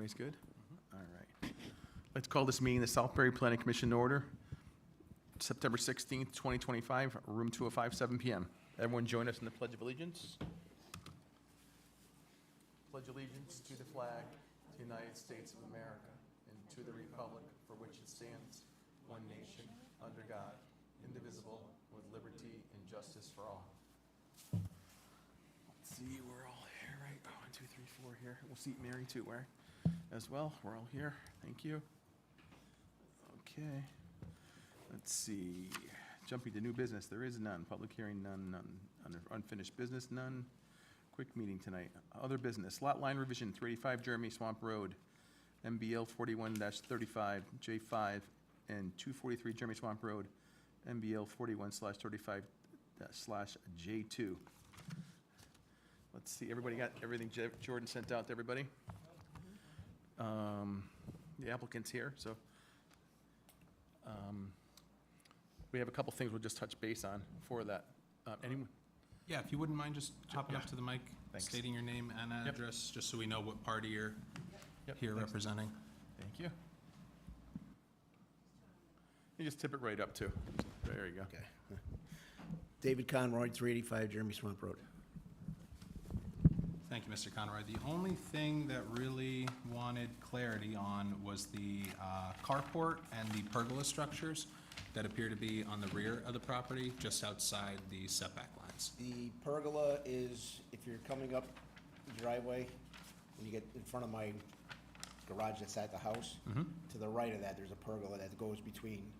Everybody's good? All right. Let's call this meeting the Southbury Planning Commission to order. September 16th, 2025, room 205, 7 p.m. Everyone join us in the Pledge of Allegiance. Pledge allegiance to the flag, to the United States of America, and to the republic for which it stands, one nation, under God, indivisible, with liberty and justice for all. Let's see, we're all here, right? 1, 2, 3, 4 here. We'll seat Mary too, where as well. We're all here. Thank you. Okay. Let's see. Jumping to new business, there is none. Public hearing, none. Under unfinished business, none. Quick meeting tonight. Other business, lot line revision, 385 Jeremy Swamp Road, MBL 41-35, J5, and 243 Jeremy Swamp Road, MBL 41/35/J2. Let's see, everybody got everything Jordan sent out to everybody? The applicant's here, so we have a couple things we'll just touch base on for that. Anyone? Yeah, if you wouldn't mind just hopping up to the mic, Thanks. stating your name and address, just so we know what party you're here Thanks. representing. Thank you. You just tip it right up too. There you go. Okay. David Conroy, 385 Jeremy Swamp Road. Thank you, Mr. Conroy. The only thing that really wanted clarity on was the carport and the pergola structures that appear to be on the rear of the property, just outside the setback lines. The pergola is, if you're coming up the driveway, when you get in front of my garage that's at the house, to the right of that, there's a pergola that goes between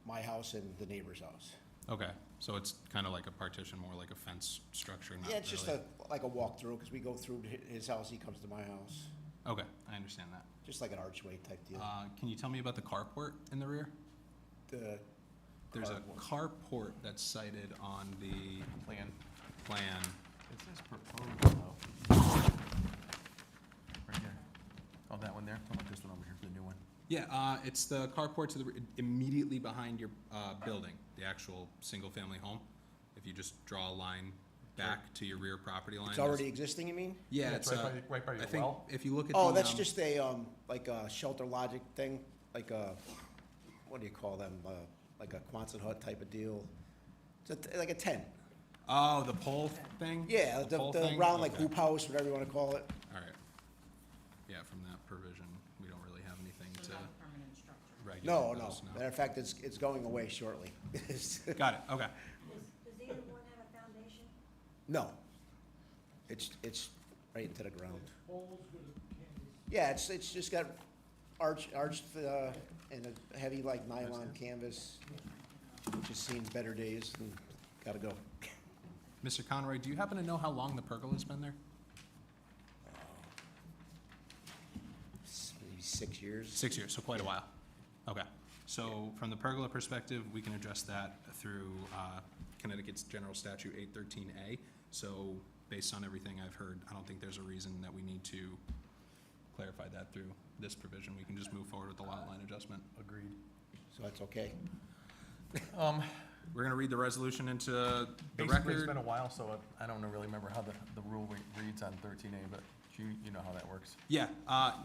my house and the neighbor's house. Okay, so it's kind of like a partition, more like a fence structure, not Yeah, it's just really. like a walk-through, because we go through his house, he comes to my house. Okay, I understand that. Just like an archway type deal. Can you tell me about the carport in the rear? There's a carport that's cited on the plan. It says proposed though. Right here. Oh, that one there? How about this one over here, the new one? Yeah, it's the carport to the, immediately behind your building, the actual single-family home. If you just draw a line back to your rear property line. It's already existing, you mean? Yeah, Yeah, it's it's right by your I think well. if you look at Oh, the, that's just a, like a shelter logic thing, like a, what do you call them, like a Quonset hut type of deal. It's like a tent. Oh, the pole thing? Yeah, the pole thing? round like Okay. hoop house, whatever you wanna call it. All right. Yeah, from that provision, we don't really have anything to Not a permanent structure. regulate No, those, Matter of fact, it's going away shortly. Got it, okay. Does either one have a foundation? No. It's right into the ground. Yeah, it's just got arched, and a heavy like nylon canvas, which has seen better days and gotta go. Mr. Conroy, do you happen to know how long the pergola's been there? Maybe 6 years. 6 years, so quite a while. Okay. So from the pergola perspective, we can address that through Connecticut's General Statute 813A. So based on everything I've heard, I don't think there's a reason that we need to clarify that through this provision. We can just move forward with the lot line adjustment. Agreed. So that's okay. We're gonna read the resolution into the Basically, it's record. been a while, so I don't really remember how the rule reads on 13A, but you know how that works. Yeah,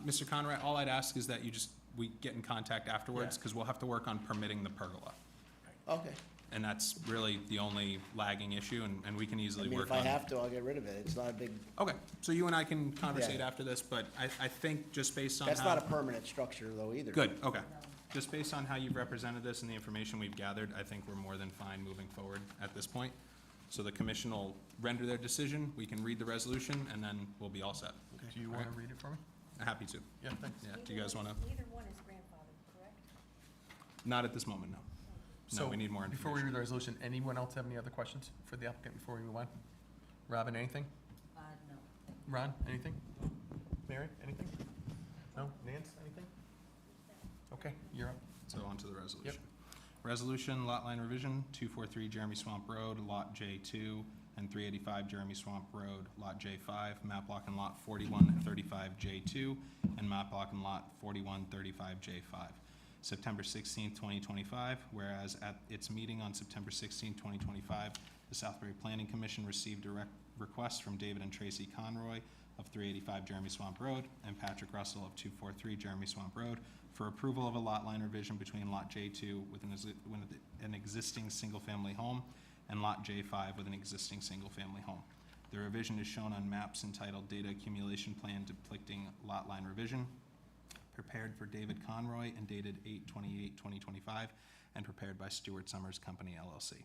Mr. Conroy, all I'd ask is that we get in contact afterwards, Yeah. because we'll have to work on permitting the pergola. Okay. And that's really the only lagging issue, and we can I easily mean, work if I on. have to, I'll get rid of it. It's not a big, Okay, so you and I can conversate Yeah. after this, but I think just based on that's how. not a permanent structure though either. Good, okay. Just based on how you've represented this and the information we've gathered, I think we're more than fine moving forward at this point. So the commission will render their decision, we can read the resolution, and then we'll be all set. Do you want to read it for me? Happy to. Yeah, thanks. Yeah, do you guys want to? Neither one is grandfathered, correct? Not at this moment, no. No, So, we need more Before we information. read the resolution, anyone else have any other questions for the applicant before we move on? Robin, anything? No. Ron, anything? Mary, anything? No? Nance, anything? Okay, you're up. So on to the resolution. Resolution, lot line revision, 243 Jeremy Swamp Road, Lot J2, and 385 Jeremy Swamp Road, Lot J5, map block and lot 4135J2, and map block and lot 4135J5. September 16th, 2025, whereas at its meeting on September 16th, 2025, the Southbury Planning Commission received a request from David and Tracy Conroy of 385 Jeremy Swamp Road, and Patrick Russell of 243 Jeremy Swamp Road for approval of a lot line revision between Lot J2 with an existing single-family home and Lot J5 with an existing single-family home. The revision is shown on maps entitled Data Accumulation Plan depicting lot line revision, prepared for David Conroy and dated 8/28/2025, and prepared by Stewart Summers Company LLC.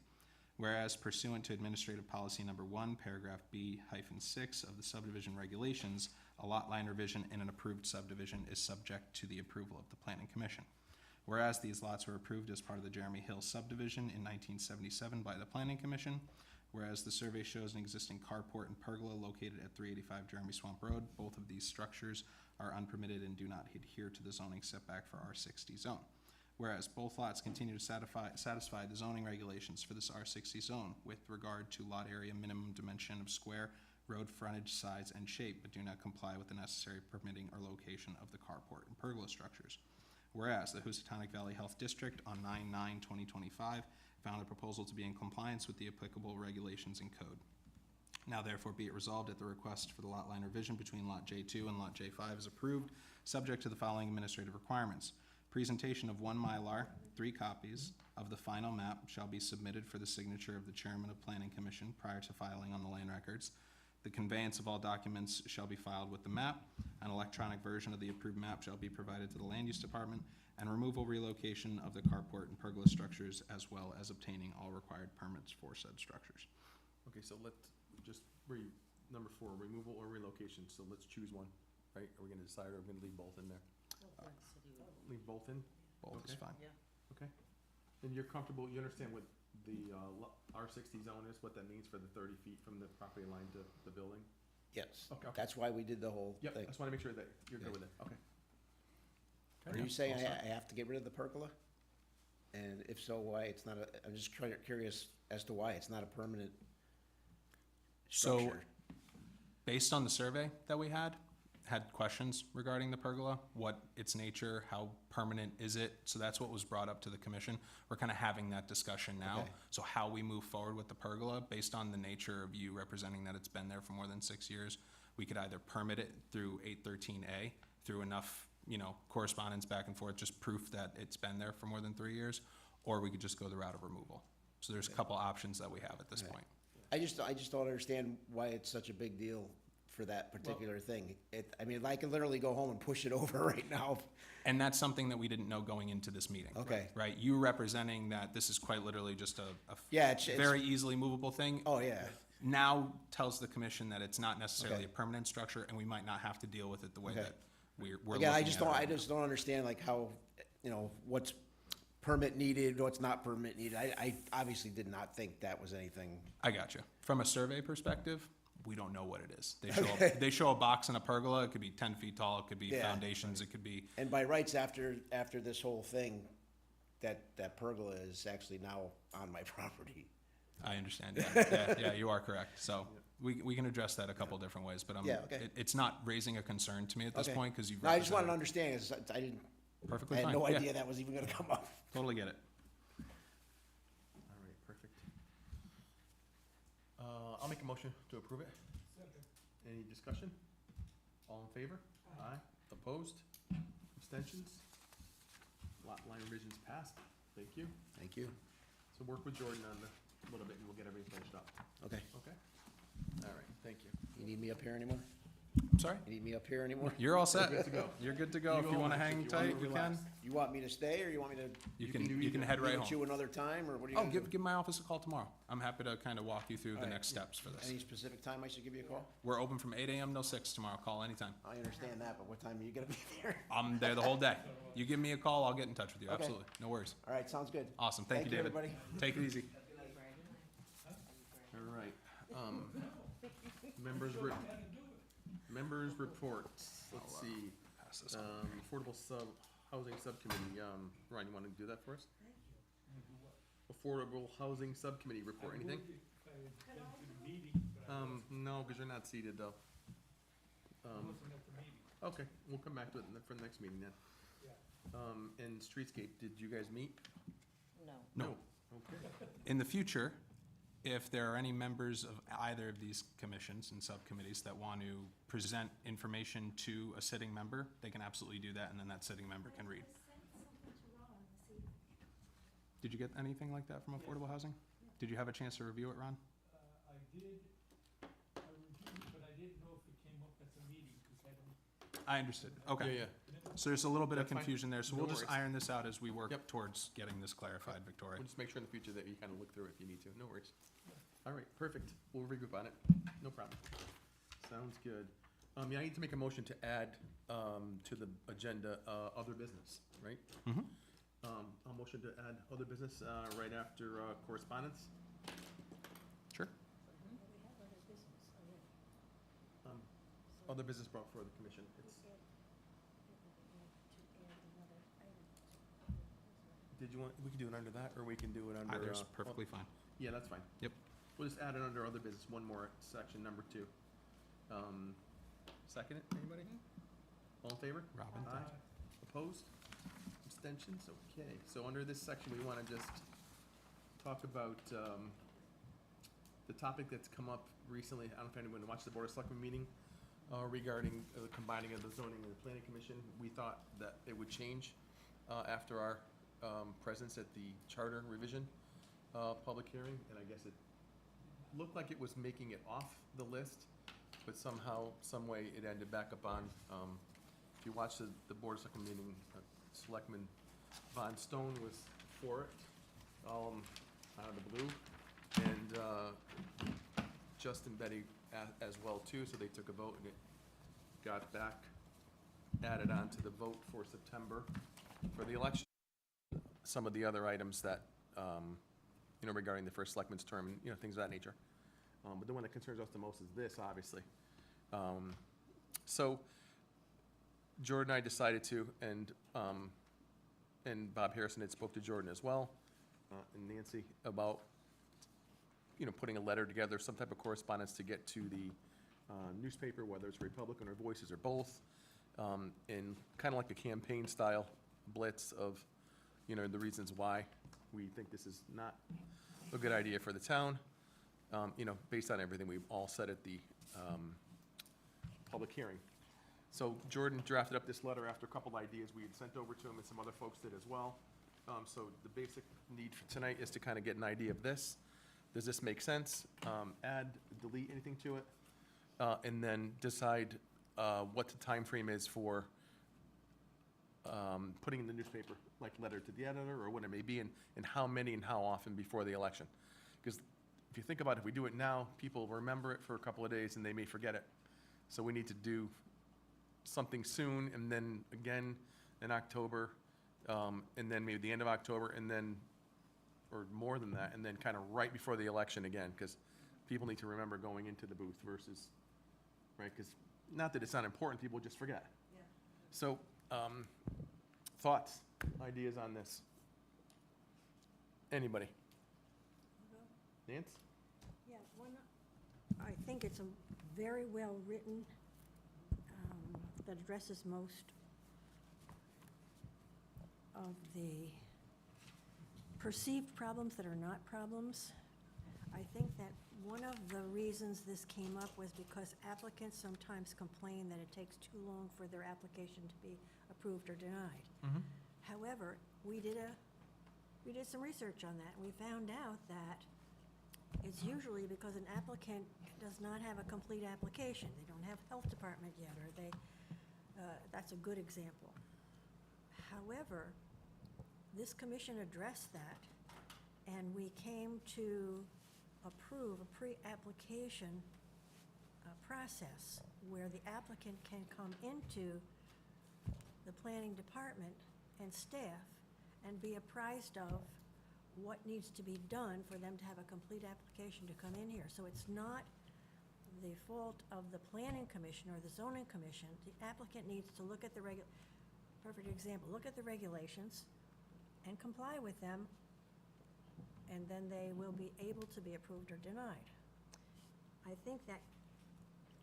Whereas pursuant to Administrative Policy Number 1, Paragraph B-6 of the subdivision regulations, a lot line revision in an approved subdivision is subject to the approval of the Planning Commission. Whereas these lots were approved as part of the Jeremy Hill subdivision in 1977 by the Planning Commission, whereas the survey shows an existing carport and pergola located at 385 Jeremy Swamp Road, both of these structures are unpermitted and do not adhere to the zoning setback for R60 zone. Whereas both lots continue to satisfy the zoning regulations for this R60 zone with regard to lot area minimum dimension of square, road frontage, size, and shape, but do not comply with the necessary permitting or location of the carport and pergola structures. Whereas the Housatonic Valley Health District on 9/9/2025 found a proposal to be in compliance with the applicable regulations and code. Now therefore be it resolved that the request for the lot line revision between Lot J2 and Lot J5 is approved, subject to the following administrative requirements. Presentation of 1 Mylar, 3 copies of the final map shall be submitted for the signature of the Chairman of Planning Commission prior to filing on the land records. The conveyance of all documents shall be filed with the map. An electronic version of the approved map shall be provided to the Land Use Department, and removal relocation of the carport and pergola structures, as well as obtaining all required permits for said structures. Okay, so let's just number 4, removal or relocation, so let's choose one, right? Are we gonna decide, or are we gonna leave both in there? Leave both in? Both is Okay. fine. Okay. And you're comfortable, you understand what the R60 zone is, what that means for the 30 feet from the property line to the building? Yes, Okay. that's why we did the whole Yep, I thing. just wanna make sure that you're good with it, okay. Are you saying I have to get rid of the pergola? And if so, why? It's not I'm just curious as to why it's not a permanent So, structure. based on the survey that we had questions regarding the pergola, what its nature, how permanent is it? So that's what was brought up to the commission. We're kind of having that discussion now. Okay. So how we move forward with the pergola, based on the nature of you representing that it's been there for more than 6 years, we could either permit it through 813A, through enough, correspondence back and forth, just proof that it's been there for more than 3 years, or we could just go the route of removal. So there's a couple options that we have at this Okay. point. I just don't understand why it's such a big deal for that particular thing. I can literally go home and push it over right now. And that's something that we didn't know going into this meeting. Okay. Right? You representing that this is quite literally just a Yeah, it's very easily movable thing. Oh, yeah. Now tells the commission that it's not necessarily Okay. a permanent structure, and we might not have to deal with it the way Okay. that we're looking Again, at I it just right now. don't understand like how, what's permit needed, what's not permit needed. I obviously did not think that was anything. I got you. From a survey perspective, we don't know what it is. They show a box and a pergola. It could be 10 feet tall. It could be Yeah. foundations. It could be, And by rights, after this whole thing, that pergola is actually now on my property. I understand. Yeah, you are correct. So we can address that a couple different ways, but Yeah, okay. it's not raising a concern to me at this Okay. point because you've No, I just wanted to represented- understand, 'cause I Perfectly had fine. no Yeah, idea that was even gonna come up. Totally get it. All right, perfect. I'll make a motion to approve it. Any discussion? All in favor? Aye. Opposed? Abstentions? Lot line revisions passed. Thank you. Thank you. So work with Jordan on a little bit and we'll get everything finished up. Okay. Okay? All right, thank you. You need me up here anymore? I'm sorry? You need me up here anymore? You're all set. You're good to go. You're good to go. You If go you want to home, hang if you wanna tight, you can. relax. You want me to stay, or you want me to You can do can, you can either. head right meet with you home. another time, or what are you Oh, gonna do? give my office a call tomorrow. I'm happy to kind of walk you through the All right. next steps for this. Any specific time I should give you a call? We're open from 8 a.m. till 6 tomorrow. Call anytime. I understand that, but what time are you gonna be there? I'm there the whole day. You give me a call, I'll get in touch with you. Okay. Absolutely. No worries. All right, sounds good. Awesome. Thank you, David. everybody. Take it easy. All right. Members reports. Let's see. Pass this on. Affordable housing subcommittee. Ryan, you want to do that for us? Affordable housing subcommittee report. Anything? No, because you're not seated though. Okay, we'll come back to it for the next meeting then. And streetscape, did you guys meet? No. No. Okay. In the future, If there are any members of either of these commissions and subcommittees that want to present information to a sitting member, they can absolutely do that, and then that sitting member can read. I sent something to Ron this evening. Did you get anything like that from Affordable Housing? Did you have a chance to review it, Ron? I did, I reviewed it, but I didn't know if it came up at the meeting, because I don't. I understood. Okay. Yeah. So there's a little bit of That's fine. confusion there, so No we'll just worries. iron this out as we work Yep. towards getting this clarified, Victoria. We'll just make sure in the future that you kind of look through it if you need to. No worries. All right, perfect. We'll regroup on it. No problem. Sounds good. Yeah, I need to make a motion to add, to the agenda, other business, right? Mhm. I'll motion to add other business, right after, correspondence. Sure. Well, we have other business already. So Other business brought before the commission. we It's, add- to add another item. did you want, we can do it under that, or we can do it under. Either's perfectly fine. Yeah, that's fine. Yep. We'll just add it under other business, one more section, number 2. Second it, anybody? All in favor? Robin? Aye. Opposed? Abstentions? Okay, so under this section, we want to just talk about the topic that's come up recently. I don't know if anyone watched the Board of Selectmen meeting regarding the combining of the zoning and the planning commission. We thought that it would change after our presence at the charter revision public hearing, and I guess it looked like it was making it off the list, but somehow, some way, it ended back up on. If you watch the Board of Selectmen meeting, Selectman Von Stone was for it, out of the blue, and Justin Betty as well too, so they took a vote and it got back added on to the vote for September for the election. Some of the other items that, regarding the first selectman's term, and, things of that nature. But the one that concerns us the most is this, obviously. So Jordan and I decided to, and Bob Harrison had spoke to Jordan as well, and Nancy, about, putting a letter together, some type of correspondence to get to the newspaper, whether it's Republican or Voices or both, in kind of like a campaign-style blitz of, the reasons why we think this is not a good idea for the town, based on everything we've all said at the public hearing. So Jordan drafted up this letter after a couple ideas we had sent over to him, and some other folks did as well. So the basic need for tonight is to kind of get an idea of this. Does this make sense? Add, delete anything to it? And then decide what the time frame is for putting in the newspaper, like letter to the editor, or what it may be, and how many and how often before the election. Because if you think about it, if we do it now, people remember it for a couple of days and they may forget it. So we need to do something soon, and then again in October, and then maybe the end of October, and then, or more than that, and then kind of right before the election again, because people need to remember going into the booth versus, right, because not that it's not important, people just forget. Yeah. So, thoughts, ideas on this? Anybody? Nance? Yeah, I think it's a very well-written, that addresses most of the perceived problems that are not problems. I think that one of the reasons this came up was because applicants sometimes complain that it takes too long for their application to be approved or denied. However, we did some research on that, and we found out that it's usually because an applicant does not have a complete application. They don't have health department yet, or that's a good example. However, this commission addressed that, and we came to approve a pre-application process where the applicant can come into the planning department and staff and be apprised of what needs to be done for them to have a complete application to come in here. So it's not the fault of the planning commission or the zoning commission. The applicant needs to look at the perfect example, look at the regulations and comply with them, and then they will be able to be approved or denied. I think that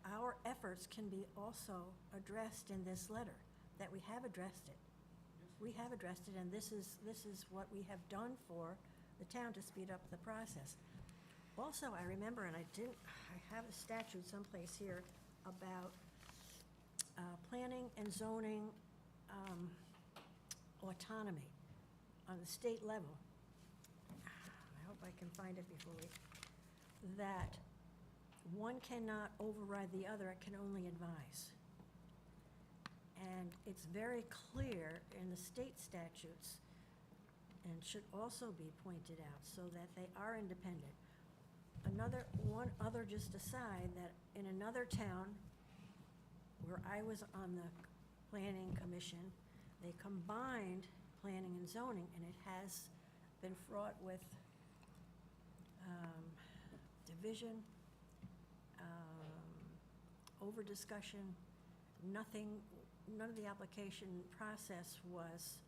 our efforts can be also addressed in this letter, that we have addressed it. We have addressed it, and this is what we have done for the town to speed up the process. also, I remember, and I have a statute someplace here about planning and zoning autonomy on the state level. I hope I can find it before that one cannot override the other, it can only advise. And it's very clear in the state statutes, and should also be pointed out, so that they are independent. One other just aside, that in another town where I was on the planning commission, they combined planning and zoning, and it has been fraught with division, over-discussion, none of the application process was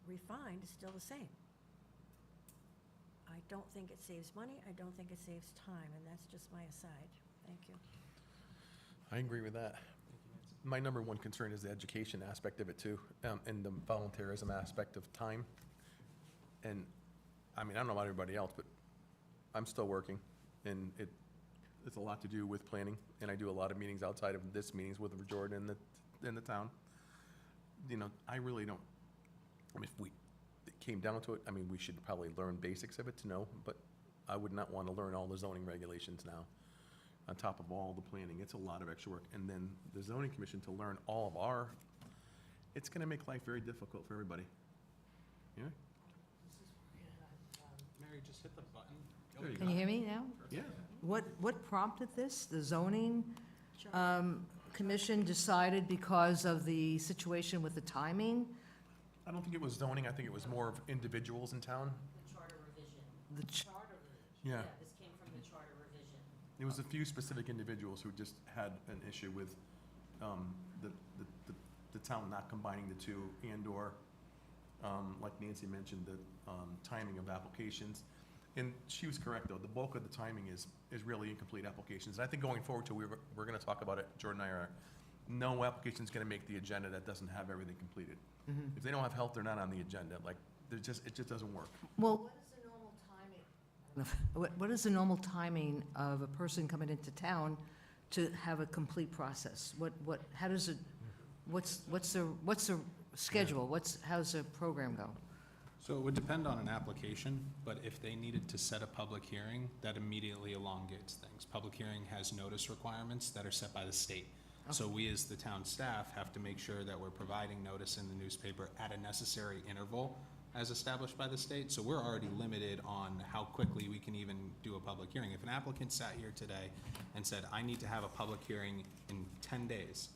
refined, it's still the same. I don't think it saves money, I don't think it saves time, and that's just my aside. Thank you. I agree with that. My number one concern is the education aspect of it too, and the volunteerism aspect of time. And, I mean, I don't know about everybody else, but I'm still working, and it's a lot to do with planning, and I do a lot of meetings outside of this meetings with Jordan in the town. You know, I really don't, I mean, if it came down to it, I mean, we should probably learn basics of it to know, but I would not want to learn all the zoning regulations now on top of all the planning. It's a lot of extra work. And then the zoning commission to learn all of it's gonna make life very difficult for everybody. Yeah? Mary, just hit the button. There you Can you hear me now? Yeah. What prompted this? The zoning Sure. commission decided because of the situation with the timing? I don't think it was zoning. I think it was more of individuals in town. The charter revision. The ch- Charter revision. Yeah. This came from the charter revision. It was a few specific individuals who just had an issue with the town not combining the two, and/or, like Nancy mentioned, the timing of applications. And she was correct, though. The bulk of the timing is really incomplete applications. And I think going forward, too, we're going to talk about it, Jordan and I are, no application's going to make the agenda that doesn't have everything completed. If they don't have health, they're not on the agenda. Like, it just doesn't work. Well, What is the normal timing? what is the normal timing of a person coming into town to have a complete process? How does it, what's the schedule? How's the program go? So it would depend on an application, but if they needed to set a public hearing, that immediately elongates things. Public hearing has notice requirements that are set by the state. So we, as the town staff, have to make sure that we're providing notice in the newspaper at a necessary interval as established by the state. So we're already limited on how quickly we can even do a public hearing. If an applicant sat here today and said, I need to have a public hearing in 10 days,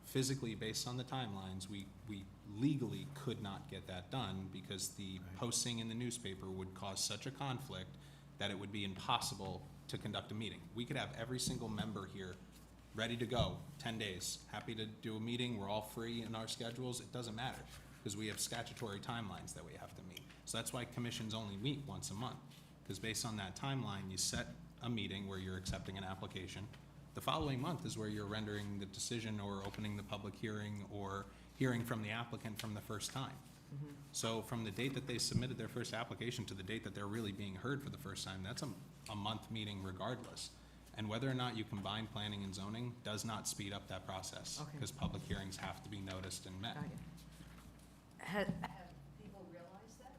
physically, based on the timelines, we legally could not get that done because the posting in the newspaper would cause such a conflict that it would be impossible to conduct a meeting. We could have every single member here ready to go, 10 days, happy to do a meeting, we're all free in our schedules, it doesn't matter, because we have statutory timelines that we have to meet. So that's why commissions only meet once a month, because based on that timeline, you set a meeting where you're accepting an application. The following month is where you're rendering the decision or opening the public hearing or hearing from the applicant from the first time. So from the date that they submitted their first application to the date that they're really being heard for the first time, that's a month meeting regardless. And whether or not you combine planning and zoning does not speed up that process, Okay. because public hearings have to be noticed and met. Got it. Have people realized that?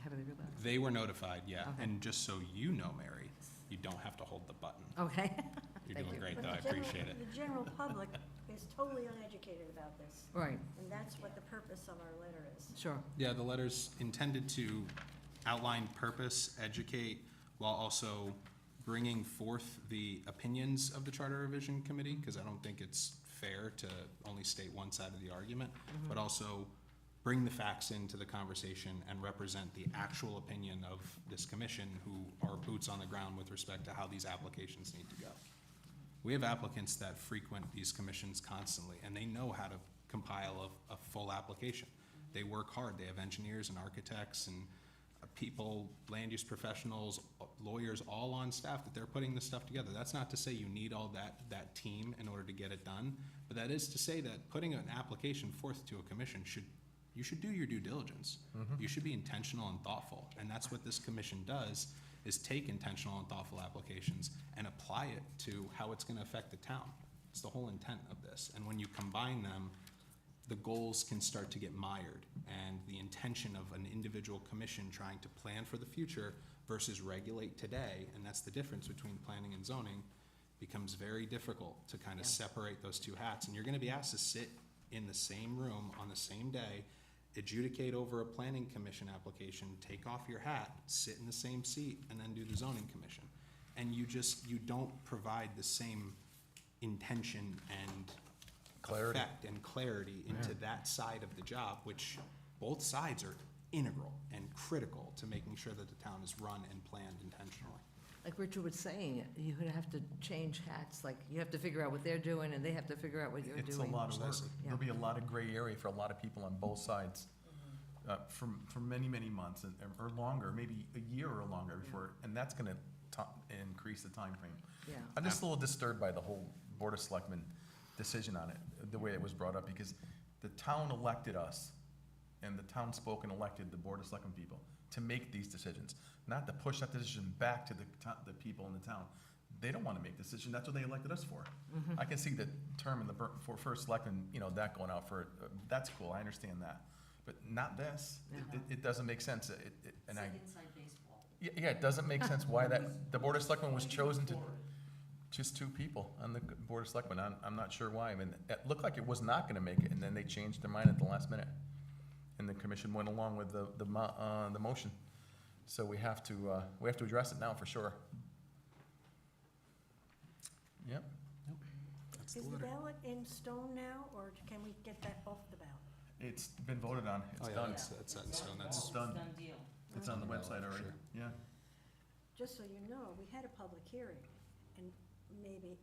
Have they realized? They were notified, yeah. Okay. And just so you know, Mary, you don't have to hold the button. Okay, You're Thank doing you. great, But though, I the general- appreciate it. The general public is totally uneducated about this, right, and that's what the purpose of our letter is. sure. Yeah, the letter's intended to outline purpose, educate, while also bringing forth the opinions of the Charter Revision Committee, because I don't think it's fair to only state one side of the argument, but also bring the facts into the conversation and represent the actual opinion of this commission, who are boots on the ground with respect to how these applications need to go. We have applicants that frequent these commissions constantly, and they know how to compile a full application. They work hard. They have engineers and architects and people, land use professionals, lawyers, all on staff that they're putting this stuff together. That's not to say you need all that team in order to get it done, but that is to say that putting an application forth to a commission you should do your due diligence. You should be intentional and thoughtful, and that's what this commission does, is take intentional and thoughtful applications and apply it to how it's gonna affect the town. It's the whole intent of this. And when you combine them, the goals can start to get mired, and the intention of an individual commission trying to plan for the future versus regulate today, and that's the difference between planning and zoning, becomes very difficult to kind of separate those two hats. And you're gonna be asked to sit in the same room on the same day, adjudicate over a planning commission application, take off your hat, sit in the same seat, and then do the zoning commission. And you don't provide the same intention and Clarity. effect and clarity into that side of the job, which both sides are integral and critical to making sure that the town is run and planned intentionally. Like Richard was saying, you would have to change hats, like you have to figure out what they're doing and they have to figure out what you're doing. It's a lot of work. Precisely. There'll be a lot of gray area for a lot of people on both sides, for many, many months or longer, maybe a year or longer before, and that's gonna increase the time frame. Yeah. I'm just a little disturbed by the whole Board of Selectmen decision on it, the way it was brought up, because the town elected us, and the townspoken elected the Board of Selectmen people to make these decisions, not to push that decision back to the people in the town. They don't wanna make the decision, that's what they elected us for. I can see the term in for first selectmen, that going out for, that's cool, I understand that. But not this, it doesn't make sense, It's and like inside baseball. yeah, it doesn't make sense why the Board of Selectmen was chosen to, just two people on the Board of Selectmen. I'm not sure why. I mean, it looked like it was not gonna make it, and then they changed their mind at the last minute. And the commission went along with the motion. So we have to address it now for sure. Yep. That's Is the the letter. ballot in stone now, or can we get that off the ballot? It's been voted on. Oh, It's yeah, done. that's set in stone, It's that's, done. Done deal. It's on the website already. Sure. Yeah. Just so you know, we had a public hearing, and maybe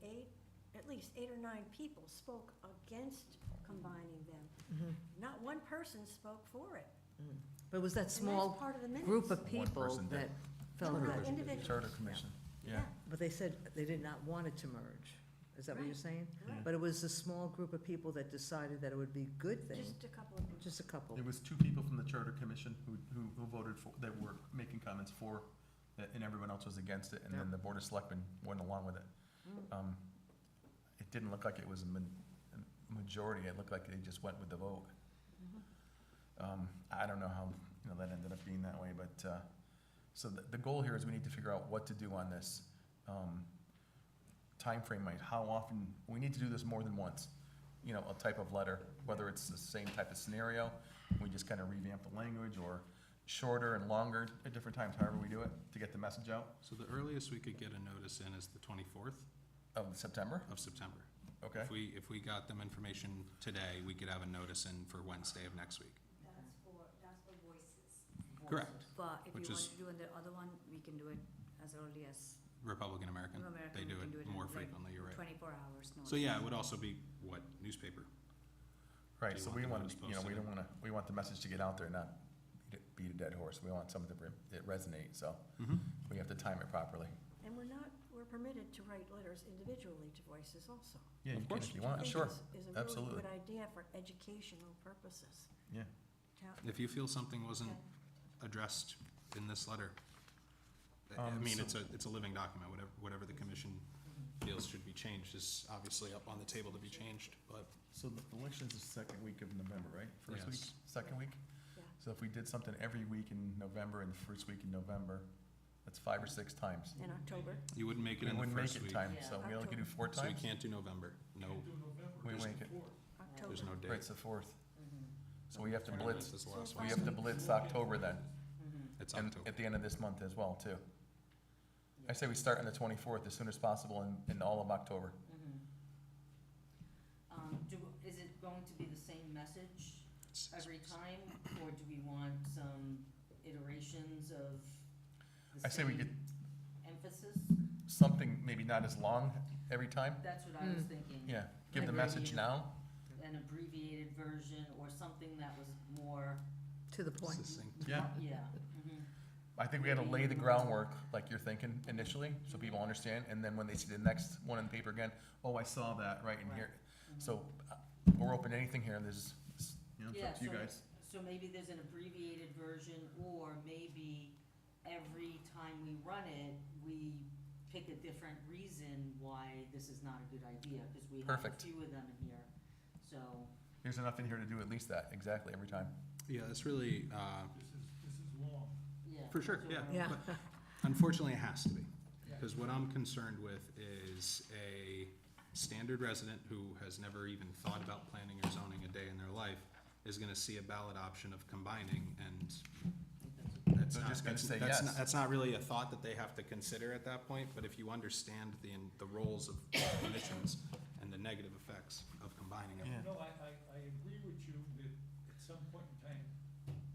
at least 8 or 9 people spoke against combining them. Not one person spoke for it. But it was that And that's small part of the minutes. group of One people person did. that felt No, no, that, individuals. Charter Commission. Yeah. but they said they did not want it to merge. Is that what you're Right. saying? Right. But it was a small group of people that decided that it would be a good thing, Just a couple of people. just a couple. There was two people from the Charter Commission who voted for, that were making comments for, and everyone else was against it, and then Yeah. the Board of Selectmen went along with it. It didn't look like it was a majority, it looked like they just went with the vote. I don't know how, that ended up being that way, but, so the goal here is we need to figure out what to do on this. Timeframe, right, how often, we need to do this more than once, a type of letter, whether it's the same type of scenario, we just kind of revamp the language, or shorter and longer at different times, however we do it, to get the message out so the earliest we could get a notice in is the 24th of September, of September. okay? If we got them information today, we could have a notice in for Wednesday of next week. That's for voices. Correct. But if Which you want is- to do the other one, we can do it as early as Republican American, American. they do we can do it in more like frequently, you're right. 24 hours notice. So yeah, it would also be, what, newspaper? Right, Do you so want we the want, notice we posted? don't wanna, we want the message to get out there, not beat a dead horse, we want something to resonate, so we have to time it properly. And we're permitted to write letters individually to voices also. Yeah, you Of can course. if you Which I want, think sure, is a really absolutely. good idea for educational purposes. Yeah. Town- If you feel something wasn't Okay. addressed in this letter, I mean, it's a living document, whatever the commission feels should be changed is obviously up on the table to be changed, but So the election's the second week of November, right? First week, Yes. second week? Yeah. So if we did something every week in November and the first week in November, that's 5 or 6 times. In October, you wouldn't make it We in the wouldn't make first it week. time, Yeah. so we only can do 4 So you times? can't do November, no, Can't do November. We just make it. before. October. there's no Right, date. it's the 4th. Mhm. So we have to 29th blitz, is the last So one. we have to blitz October then, Mhm. It's and October. at the end of this month as well, too. I say we start on the 24th as soon as possible in all of October. Mhm. Is it going to be the same message every time, or do we want some iterations of the I say we same get emphasis? something maybe not as long every time, That's what I was thinking. yeah, give the Like message maybe now, an abbreviated version, or something that was more, To the point. Succinct. yeah. yeah. Mhm. I think we gotta lay the groundwork like you're thinking initially, so people understand, and then when they see the next one in the paper again, oh, I saw that right in here. Mhm. So, we're open to anything here, and there's, it's Yeah, up to you so- guys. So maybe there's an abbreviated version, or maybe every time we run it, we pick a different reason why this is not a good idea, because we have a Perfect. few of them in here, so. There's enough in here to do at least that, exactly, every time. Yeah, it's really, This is long. Yeah. for sure, so yeah. we're- Yeah. But unfortunately, it has to be. Because what I'm concerned with is a standard resident who has never even thought about planning or zoning a day in their life is gonna see a ballot option of combining, and that's They're not, just gonna say that's yes. not, that's not really a thought that they have to consider at that point, but if you understand the roles of commissions and the negative effects of combining them. Yeah. No, I agree with you that at some point in time,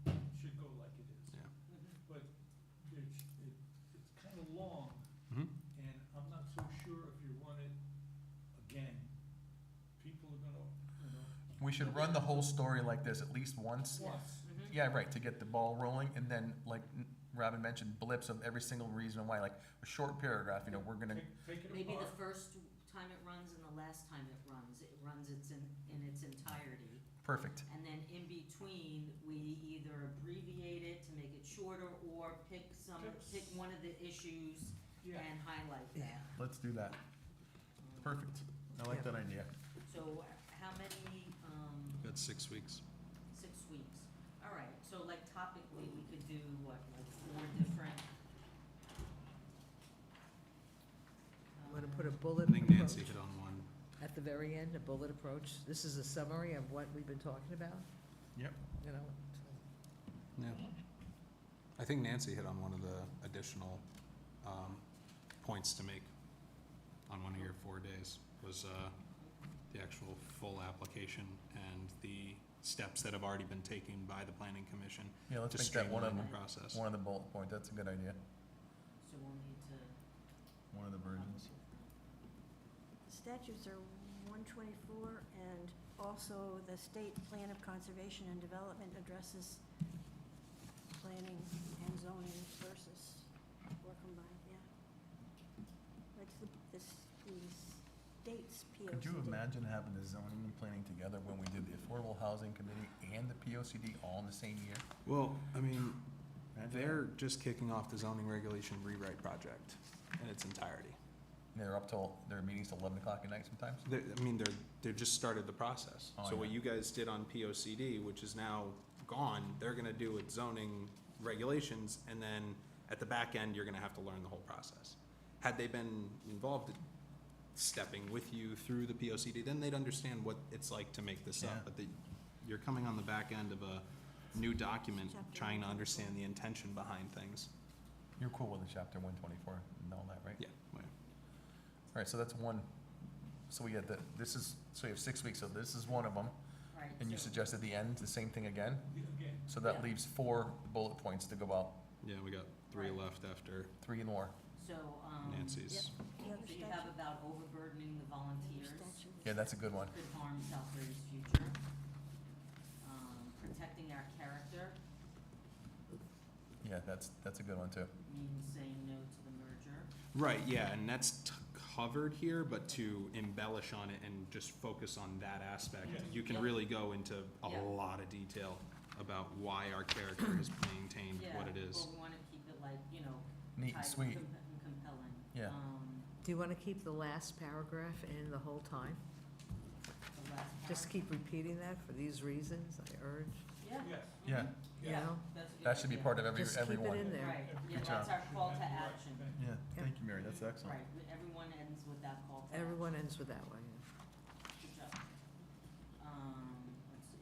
it should go like it is. Yeah. Mhm. But it's kind of long, Mhm. and I'm not so sure if you run it again, people are gonna, We should run the whole story like this at least once. plus, Mhm. Yeah, right, to get the ball rolling, and then, like Robin mentioned, blips of every single reason why, like a short paragraph, you know, we're gonna, take it Maybe the apart. first time it runs and the last time it runs in its entirety. perfect. And then in between, we either abbreviate it to make it shorter, or pick one of the issues Yeah. and highlight that. Let's do that. Perfect. I like that idea. So how many, That's 6 weeks. 6 weeks? All right, so like topically, we could do what, like 4 different? Want to put a bullet I think Nancy approach hit on one. at the very end, a bullet approach? This is a summary of what we've been talking about, Yep. you know? Yeah. I think Nancy hit on one of the additional points to make on one of your 4 days, was the actual full application and the steps that have already been taken by the planning commission Yeah, let's to make that one of streamline them, the process. one of the bullet point, that's a good idea, So we'll need to. one of the versions. The statutes are 124, and also the state plan of conservation and development addresses planning and zoning versus, or combined, yeah. It's the state's POCD. Could you imagine having the zoning and planning together when we did the Affordable Housing Committee and the POCD all in the same year? Well, I mean, Imagine they're just kicking off the zoning regulation rewrite project in its entirety. that. They're up till, their meetings till 11 o'clock at night sometimes? They're just started the process. Oh, So what yeah. you guys did on POCD, which is now gone, they're gonna do with zoning regulations, and then at the back end, you're gonna have to learn the whole process. Had they been involved, stepping with you through the POCD, then they'd understand what it's like to make this Yeah. up. But you're coming on the back end of a new document, trying to understand the intention behind things. You're cool with the chapter 124 and all that, right? Yeah. All right, so that's one, so we had the, this is, so you have 6 weeks, so this is one of them, Right. and you so- suggested the end, the same thing again? Again, So that Yeah. leaves 4 bullet points to go out, Yeah, we got 3 Right. left after 3 more. So, Nancy's. The other So you have statute- about overburdening the the other volunteers, statute Yeah, that's a good one. could harm Southbury's future. Protecting our character Yeah, that's a good one too. means saying no to the merger. Right, yeah, and that's covered here, but to embellish on it and just focus on that aspect, Yes. you can Yep. really go into a Yeah. lot of detail about why our character has maintained what it is. Well, we wanna keep it like, Neat and tight sweet. and compelling. Yeah. Do you want to keep the last paragraph in the whole time? The last Just part. keep repeating that for these reasons, I urge, Yeah. yes. Yeah, you Yeah, know? that's a good that should be idea. part of Just keep everyone. it in there. Right, yeah, Good that's job. our call to action. Yeah, thank you, Mary, that's excellent. Right, everyone ends with that call to action. Everyone ends with that way. Yeah. Good job. Let's see.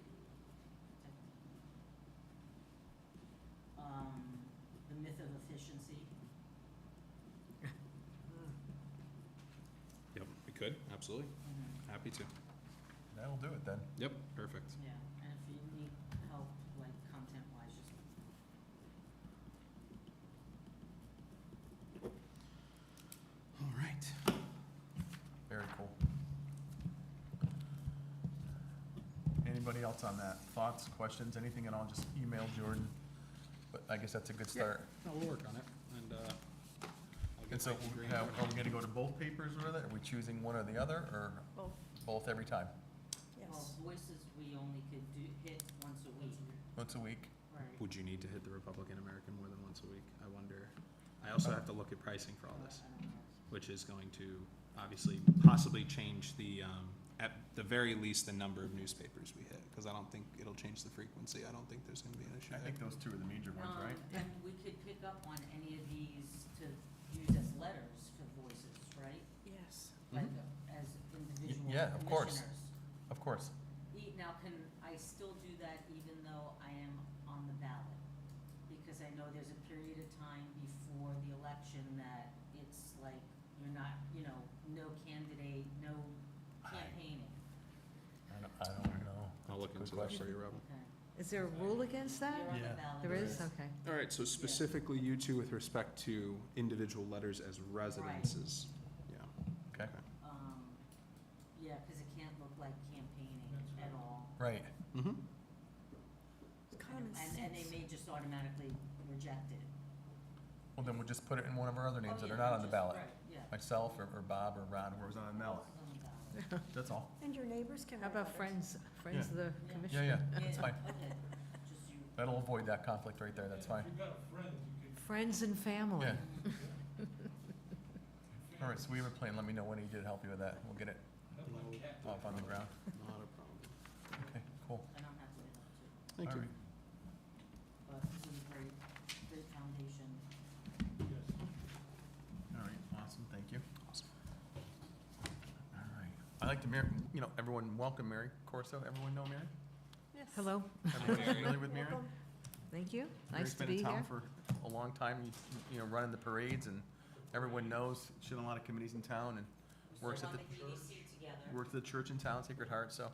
The myth of efficiency. Yep, we could, absolutely, happy to. That'll do it then. Yep, perfect. Yeah, and if you need help, like content-wise, just All right. Very cool. Anybody else on that? Thoughts, questions, anything at all? Just email Jordan. But I guess that's a good start. No, we'll work on it, and, I'll And get so, back to you. now, are we gonna go to both papers with it? Are we choosing one or the other, or Both, both every time? Well, yes. voices, we only could hit once a week, Once a week? Right. would you need to hit the Republican American more than once a week? I wonder. I also have to look at pricing for all this, I don't know. which is going to obviously possibly change the, at the very least, the number of newspapers we hit, because I don't think it'll change the frequency. I don't think there's gonna be an issue I there. think those two are the major ones, right? And we could pick up on any of these to use as letters for voices, right? Yes. Like Mhm. as individual yeah, of course. commissioners. Of course. Now, can I still do that even though I am on the ballot? Because I know there's a period of time before the election that it's like, you're not, no candidate, no campaigning. I don't know. I'll look Good into that question. for you, Robin. Okay. Is there a rule against that? You're on the Yeah. ballot. There is, okay. All right, so specifically you two with respect to individual letters as residences. Yeah. Okay, Yeah, because it can't look like campaigning at all. right. Mm-hmm. Common And they sense. may just automatically reject it. Well, then we'll just put it in one of our other names Oh, that yeah, are not on the just- ballot. Right, yeah. Myself or Bob or Ron, whoever's on the ballot. Who's on the ballot? That's all. And your neighbors can How write about letters. friends of the Yeah. commission? Yeah, that's Yeah, fine. okay. Just you. That'll avoid that conflict right there, that's fine. If you got a friend, you could. Friends and family. Yeah. All right, so we have a plan, let me know when he did help you with that, we'll get it Have my cat. off on the ground. Not a problem. Okay, cool. And I'm happy to help too. Thank All you. right. But this is a great foundation. All right, awesome, thank you. Awesome. All right. I like to, everyone, welcome Mary Corso, everyone know Mary? Yes. Hello, Everyone familiar with Mary? Welcome. thank you. Mary's Nice to been in be town here. for a long time, running the parades, and everyone knows, she's on a lot of committees in town, and works at the, Serve on the EDC together. works at the church in town, Sacred Heart, so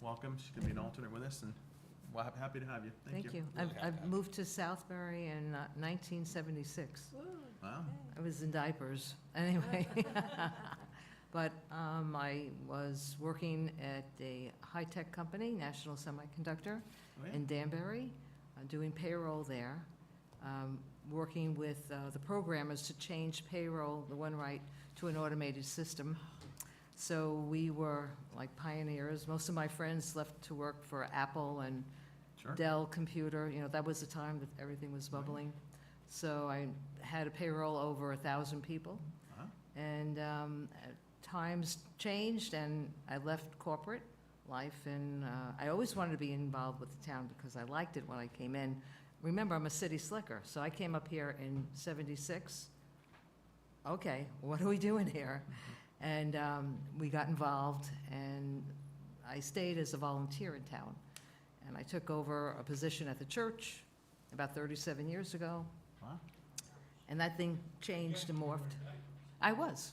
welcome, she can be an alternate with us, and we're happy to have you, thank you. I've moved to Southbury in 1976. Ooh, Wow, I was in diapers, anyway. But I was working at a high-tech company, National Semiconductor, oh yeah, in Danbury, doing payroll there, working with the programmers to change payroll, the one right, to an automated system. So we were like pioneers. Most of my friends left to work for Apple and sure. Dell Computer. That was the time that everything was bubbling. So I had a payroll over 1,000 people. Wow. And times changed, and I left corporate life, and I always wanted to be involved with the town because I liked it when I came in. Remember, I'm a city slicker, so I came up here in '76. Okay, what are we doing here? And we got involved, and I stayed as a volunteer in town. And I took over a position at the church about 37 years ago, Wow. and that thing changed and morphed. I was.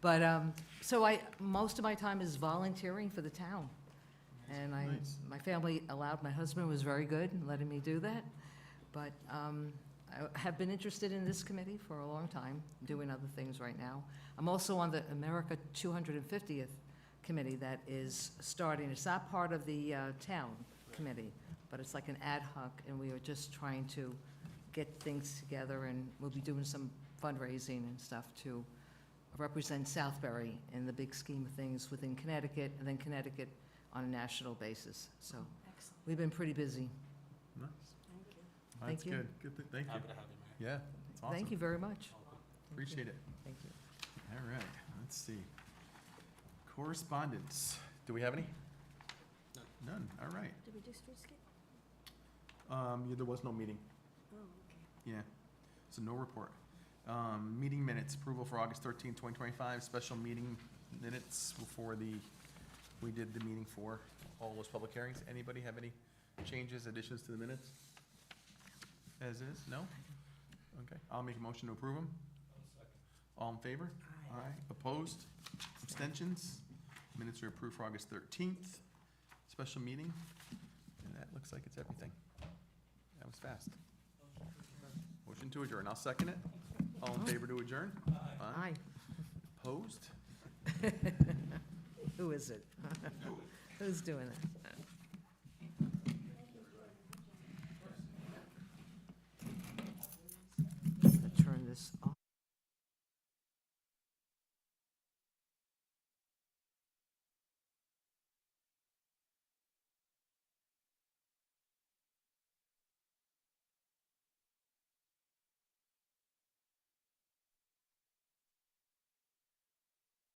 But, so most of my time is volunteering for the town. And Nice. my family allowed, my husband was very good in letting me do that. But I have been interested in this committee for a long time, doing other things right now. I'm also on the America 250th committee that is starting. It's not part of the town committee, but it's like an ad hoc, and we are just trying to get things together, and we'll be doing some fundraising and stuff to represent Southbury in the big scheme of things within Connecticut, and then Connecticut on a national basis. So Excellent, we've been pretty busy. Nice. thank you. That's Thank you. good, thank you. Happy to have you, Mary. Yeah, it's awesome. Thank you very much. Appreciate it. Thank you. All right, let's see. Correspondence, do we have any? None, all right. Did we do streetscape? Yeah, there was no meeting, Oh, okay. yeah, so no report. Meeting minutes, approval for August 13th, 2025, special meeting minutes before we did the meeting for all those public hearings. Anybody have any changes, additions to the minutes? As is, no? Okay, I'll make a motion to approve them. All in favor? Aye. Opposed? Abstentions? Minutes are approved for August 13th, special meeting, and that looks like it's everything. That was fast. Motion to adjourn, I'll second it. All in favor to adjourn? Aye. Opposed? Who is it? Who's doing it?